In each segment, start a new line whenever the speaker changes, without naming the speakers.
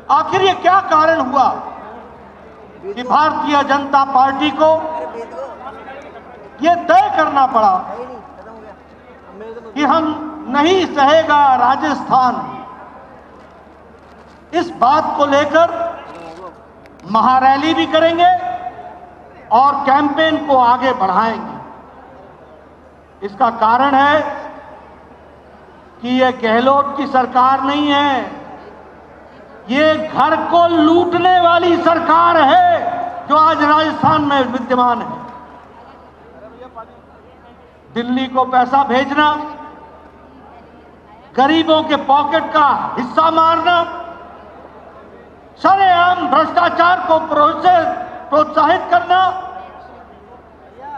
आखिर ये क्या कारण हुआ कि भारतीय जनता पार्टी को ये तय करना पड़ा कि हम नहीं सहेगा राजस्थान, इस बात को लेकर महारैली भी करेंगे और कैंपेन को आगे बढ़ाएंगे। इसका कारण है कि ये गहलोत की सरकार नहीं है, ये घर को लूटने वाली सरकार है जो आज राजस्थान में विद्यमान है। दिल्ली को पैसा भेजना, गरीबों के पॉकेट का हिस्सा मारना, सरेआम भ्रष्टाचार को प्रोत्साहित करना,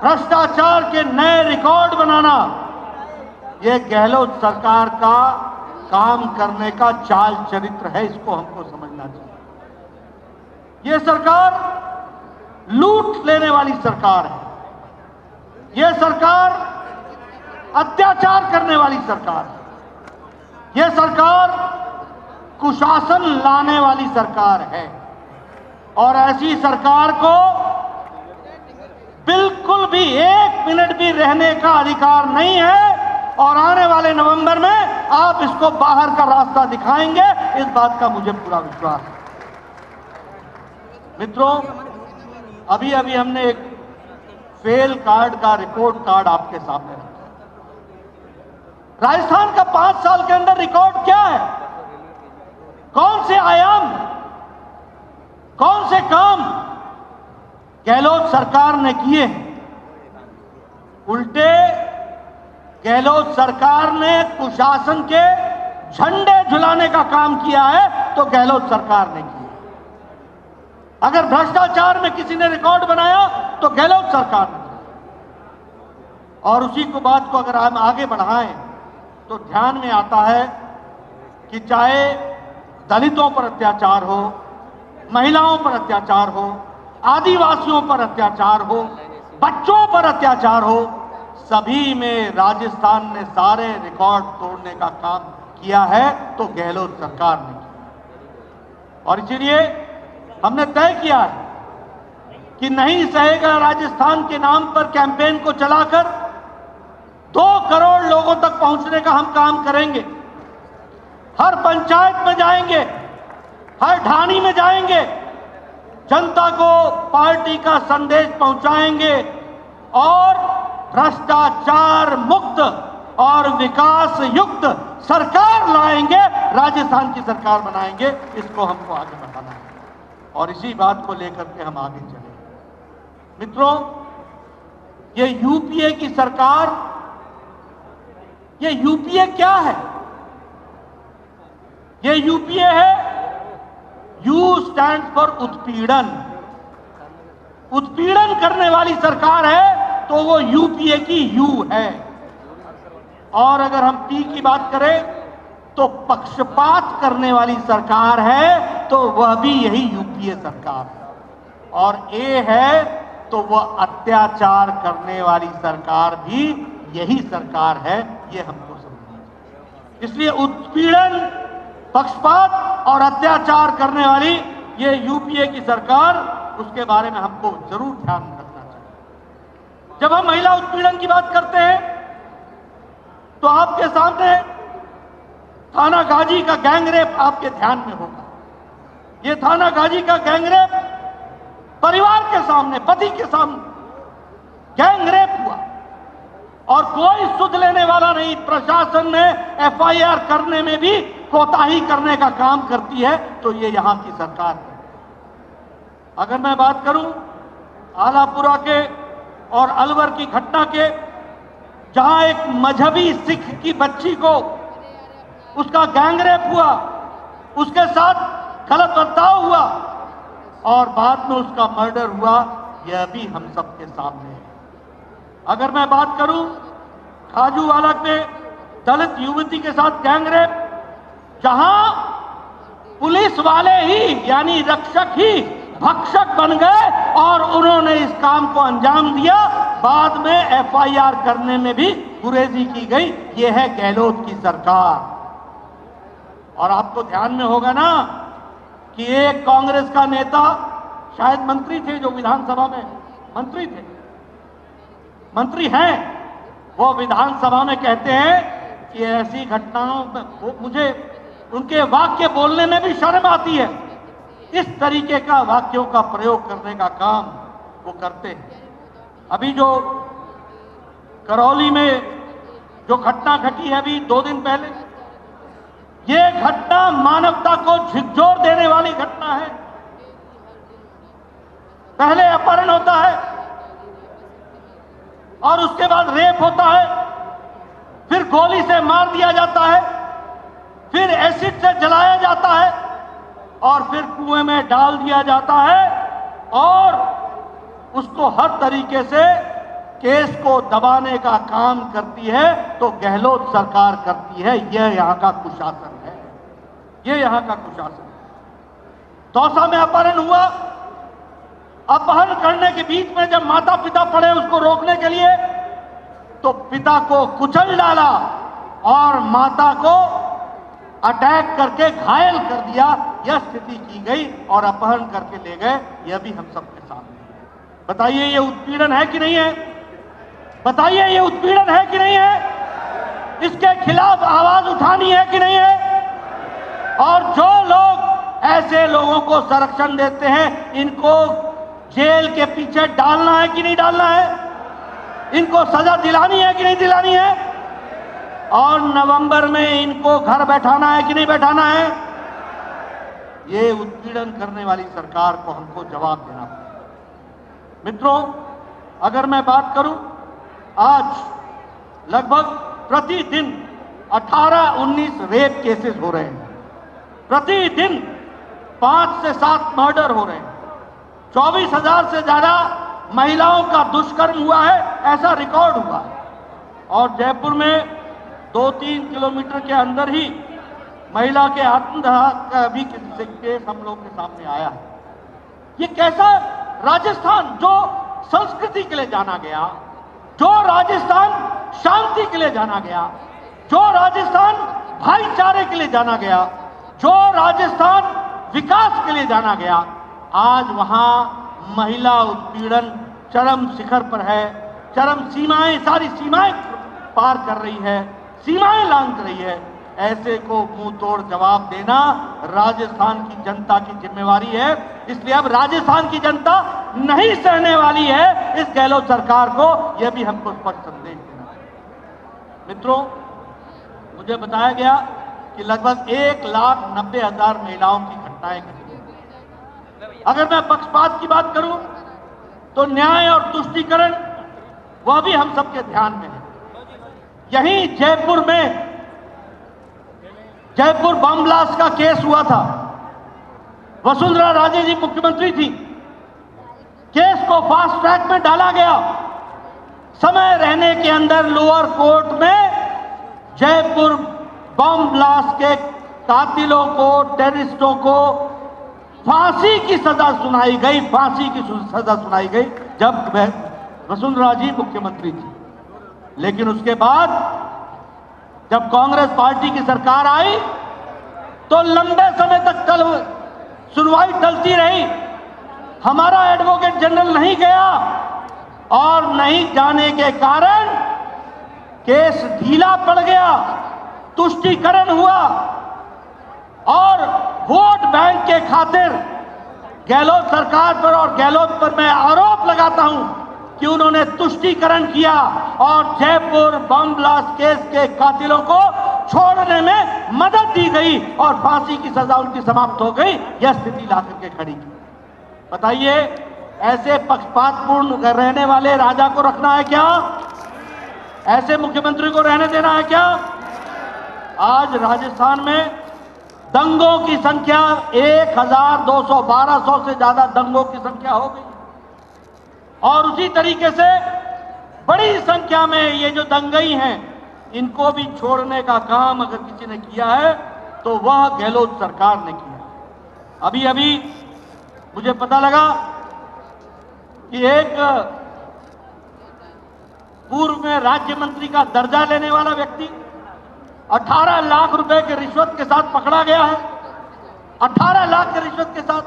भ्रष्टाचार के नए रिकॉर्ड बनाना, यह गहलोत सरकार का काम करने का चाल चरित्र है। इसको हमको समझना चाहिए। यह सरकार लूट लेने वाली सरकार है, यह सरकार अत्याचार करने वाली सरकार है, यह सरकार कुशासन लाने वाली सरकार है। और ऐसी सरकार को बिल्कुल भी एक मिनट भी रहने का अधिकार नहीं है। और आने वाले नवंबर में आप इसको बाहर का रास्ता दिखाएंगे, इस बात का मुझे पूरा विश्वास है। मित्रों, अभी अभी हमने एक फेल कार्ड का रिपोर्ट कार्ड आपके सामने रखा। राजस्थान का 5 साल के अंदर रिकॉर्ड क्या है? कौन से आयाम, कौन से काम गहलोत सरकार ने किए? उल्टे गहलोत सरकार ने कुशासन के झंडे झुलाने का काम किया है तो गहलोत सरकार ने किया। अगर भ्रष्टाचार में किसी ने रिकॉर्ड बनाया तो गहलोत सरकार ने किया। और उसी को बात को अगर हम आगे बढ़ाएं तो ध्यान में आता है कि चाहे दलितों पर अत्याचार हो, महिलाओं पर अत्याचार हो, आदिवासियों पर अत्याचार हो, बच्चों पर अत्याचार हो, सभी में राजस्थान ने सारे रिकॉर्ड तोड़ने का काम किया है तो गहलोत सरकार ने किया। और इसीलिए हमने तय किया है कि नहीं सहेगा राजस्थान के नाम पर कैंपेन को चलाकर 2 करोड़ लोगों तक पहुंचने का हम काम करेंगे। हर पंचायत में जाएंगे, हर ढाणी में जाएंगे, जनता को पार्टी का संदेश पहुंचाएंगे और भ्रष्टाचार मुक्त और विकास युक्त सरकार लाएंगे, राजस्थान की सरकार बनाएंगे। इसको हमको आगे बढ़ाना है और इसी बात को लेकर के हम आगे चलेंगे। मित्रों, ये यूपीए की सरकार, ये यूपीए क्या है? ये यूपीए है, यू स्टैंड फॉर उत्पीड़न। उत्पीड़न करने वाली सरकार है तो वो यूपीए की यू है। और अगर हम पी की बात करें तो पक्षपात करने वाली सरकार है तो वह भी यही यूपीए सरकार है। और ए है तो वह अत्याचार करने वाली सरकार भी यही सरकार है। ये हमको समझना चाहिए। इसलिए उत्पीड़न, पक्षपात और अत्याचार करने वाली ये यूपीए की सरकार, उसके बारे में हमको जरूर ध्यान रखना चाहिए। जब हम महिला उत्पीड़न की बात करते हैं तो आपके सामने थाना गाजी का गैंगरेप आपके ध्यान में होगा। ये थाना गाजी का गैंगरेप परिवार के सामने, पति के सामने गैंगरेप हुआ और कोई सुध लेने वाला नहीं। प्रशासन ने एफआईआर करने में भी कोताही करने का काम करती है तो ये यहां की सरकार है। अगर मैं बात करूं आलापुरा के और अलवर की घटना के, जहां एक मजहबी सिख की बच्ची को उसका गैंगरेप हुआ, उसके साथ गलत बर्ताव हुआ और बाद में उसका मर्डर हुआ, यह भी हम सबके सामने है। अगर मैं बात करूं खाजूवाला के दलित युवती के साथ गैंगरेप, जहां पुलिस वाले ही यानी रक्षक ही भक्षक बन गए और उन्होंने इस काम को अंजाम दिया, बाद में एफआईआर करने में भी गुरेजी की गई। यह है गहलोत की सरकार। और आपको ध्यान में होगा ना कि एक कांग्रेस का नेता, शायद मंत्री थे, जो विधानसभा में मंत्री थे, मंत्री हैं, वो विधानसभा में कहते हैं कि ऐसी घटनाओं में मुझे उनके वाक्य बोलने में भी शर्म आती है। इस तरीके का वाक्यों का प्रयोग करने का काम वो करते हैं। अभी जो करौली में जो घटना घटी है अभी 2 दिन पहले, ये घटना मानवता को झिकझोर देने वाली घटना है। पहले अपहरण होता है और उसके बाद रेप होता है, फिर गोली से मार दिया जाता है, फिर एसिड से जलाया जाता है और फिर कुएं में डाल दिया जाता है और उसको हर तरीके से केस को दबाने का काम करती है तो गहलोत सरकार करती है। यह यहां का कुशासन है, यह यहां का कुशासन है। दौसा में अपहरण हुआ, अपहरण करने के बीच में जब माता पिता पड़े उसको रोकने के लिए, तो पिता को कुचल डाला और माता को अटैक करके घायल कर दिया। यह स्थिति की गई और अपहरण करके ले गए। यह भी हम सबके सामने है। बताइए ये उत्पीड़न है कि नहीं है? बताइए ये उत्पीड़न है कि नहीं है? इसके खिलाफ आवाज उठानी है कि नहीं है? और जो लोग ऐसे लोगों को संरक्षण देते हैं, इनको जेल के पीछे डालना है कि नहीं डालना है? इनको सजा दिलानी है कि नहीं दिलानी है? और नवंबर में इनको घर बैठाना है कि नहीं बैठाना है? ये उत्पीड़न करने वाली सरकार को हमको जवाब देना पड़ेगा। मित्रों, अगर मैं बात करूं, आज लगभग प्रतिदिन 18-19 रेप केसेस हो रहे हैं। प्रतिदिन 5 से 7 मर्डर हो रहे हैं। 24,000 से ज्यादा महिलाओं का दुष्कर्म हुआ है, ऐसा रिकॉर्ड हुआ है। और जयपुर में 2-3 किलोमीटर के अंदर ही महिला के आत्मदाह का भी केस हम लोग के सामने आया है। ये कैसा राजस्थान, जो संस्कृति के लिए जाना गया, जो राजस्थान शांति के लिए जाना गया, जो राजस्थान भाईचारे के लिए जाना गया, जो राजस्थान विकास के लिए जाना गया, आज वहां महिला उत्पीड़न चरम शिखर पर है। चरम सीमाएं, सारी सीमाएं पार कर रही है, सीमाएं लांघ रही है। ऐसे को मुंह तोड़ जवाब देना राजस्थान की जनता की जिम्मेवारी है। इसलिए अब राजस्थान की जनता नहीं सहने वाली है इस गहलोत सरकार को। यह भी हमको स्पष्ट संदेश देना है। मित्रों, मुझे बताया गया कि लगभग 1,90,000 महिलाओं की घटनाएं घटी हैं। अगर मैं पक्षपात की बात करूं तो न्याय और तुष्टीकरण वह भी हम सबके ध्यान में है। यहीं जयपुर में जयपुर बम ब्लास्ट का केस हुआ था। वसुंधरा राजे जी मुख्यमंत्री थी। केस को फास्ट ट्रैक में डाला गया। समय रहने के अंदर लोअर कोर्ट में जयपुर बम ब्लास्ट के कातिलों को, टेररिस्टों को फांसी की सजा सुनाई गई। फांसी की सजा सुनाई गई जब वसुंधरा जी मुख्यमंत्री थी। लेकिन उसके बाद जब कांग्रेस पार्टी की सरकार आई तो लंबे समय तक सुनवाई टलती रही। हमारा एडवोकेट जनरल नहीं गया और नहीं जाने के कारण केस ढीला पड़ गया, तुष्टीकरण हुआ और वोट बैंक के खातिर गहलोत सरकार पर और गहलोत पर मैं आरोप लगाता हूं कि उन्होंने तुष्टीकरण किया और जयपुर बम ब्लास्ट केस के कातिलों को छोड़ने में मदद दी गई और फांसी की सजा उनकी समाप्त हो गई। यह स्थिति ला करके खड़ी की। बताइए, ऐसे पक्षपातपूर्ण रहने वाले राजा को रखना है क्या? ऐसे मुख्यमंत्री को रहने देना है क्या? आज राजस्थान में दंगों की संख्या 1,200-1,200 से ज्यादा दंगों की संख्या हो गई और उसी तरीके से बड़ी संख्या में ये जो दंगई हैं, इनको भी छोड़ने का काम अगर किसी ने किया है तो वह गहलोत सरकार ने किया। अभी अभी मुझे पता लगा कि एक पूर्व में राज्य मंत्री का दर्जा लेने वाला व्यक्ति 18 लाख रुपए के रिश्वत के साथ पकड़ा गया है। 18 लाख की रिश्वत के साथ,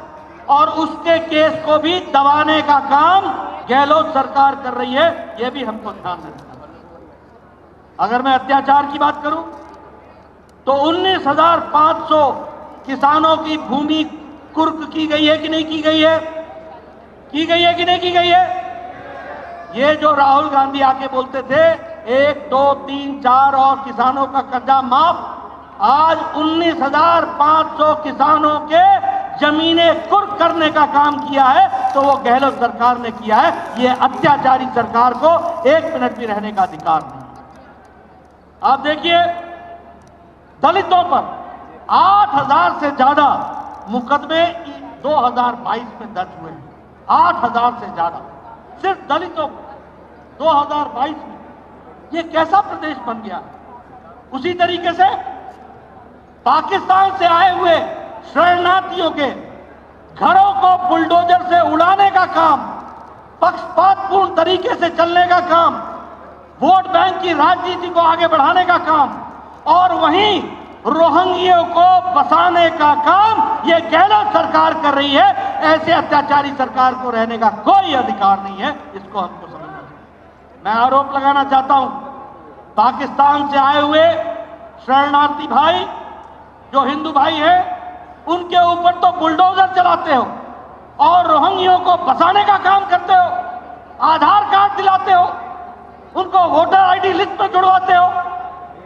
और उसके केस को भी दबाने का काम गहलोत सरकार कर रही है। यह भी हमको ध्यान रखना। अगर मैं अत्याचार की बात करूं तो 19,500 किसानों की भूमि कुर्क की गई है कि नहीं की गई है? की गई है कि नहीं की गई है? ये जो राहुल गांधी आके बोलते थे 1, 2, 3, 4 और किसानों का कर्जा माफ, आज 19,500 किसानों के जमीनें कुर्क करने का काम किया है, तो वो गहलोत सरकार ने किया है। ये अत्याचारी सरकार को 1 मिनट भी रहने का अधिकार नहीं। आप देखिए, दलितों पर 8,000 से ज्यादा मुकदमे 2022 में दर्ज हुए हैं। 8,000 से ज्यादा सिर्फ दलितों 2022 में। ये कैसा प्रदेश बन गया? उसी तरीके से पाकिस्तान से आए हुए शरणार्थियों के घरों को बुलडोजर से उड़ाने का काम, पक्षपातपूर्ण तरीके से चलने का काम, वोट बैंक की राजनीति को आगे बढ़ाने का काम, और वहीं रोहिंग्यों को बसाने का काम ये गहलोत सरकार कर रही है। ऐसे अत्याचारी सरकार को रहने का कोई अधिकार नहीं है। इसको हमको समझना चाहिए। मैं आरोप लगाना चाहता हूं, पाकिस्तान से आए हुए शरणार्थी भाई जो हिंदू भाई है, उनके ऊपर तो बुलडोजर चलाते हो और रोहिंग्यों को बसाने का काम करते हो, आधार कार्ड दिलाते हो, उनको वोटर आईडी लिस्ट में जुड़वाते हो।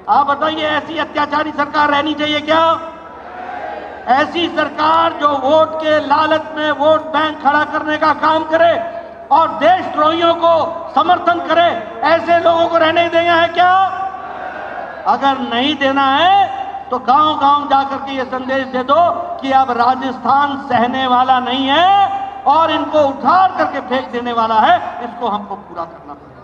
आप बताइए, ऐसी अत्याचारी सरकार रहनी चाहिए क्या? ऐसी सरकार जो वोट के लालच में वोट बैंक खड़ा करने का काम करे और देशद्रोहियों को समर्थन करे, ऐसे लोगों को रहने देना है क्या? अगर नहीं देना है तो गांव-गांव जाकर के ये संदेश दे दो कि अब राजस्थान सहने वाला नहीं है और इनको उठार करके फेंक देने वाला है। इसको हमको पूरा करना पड़ेगा।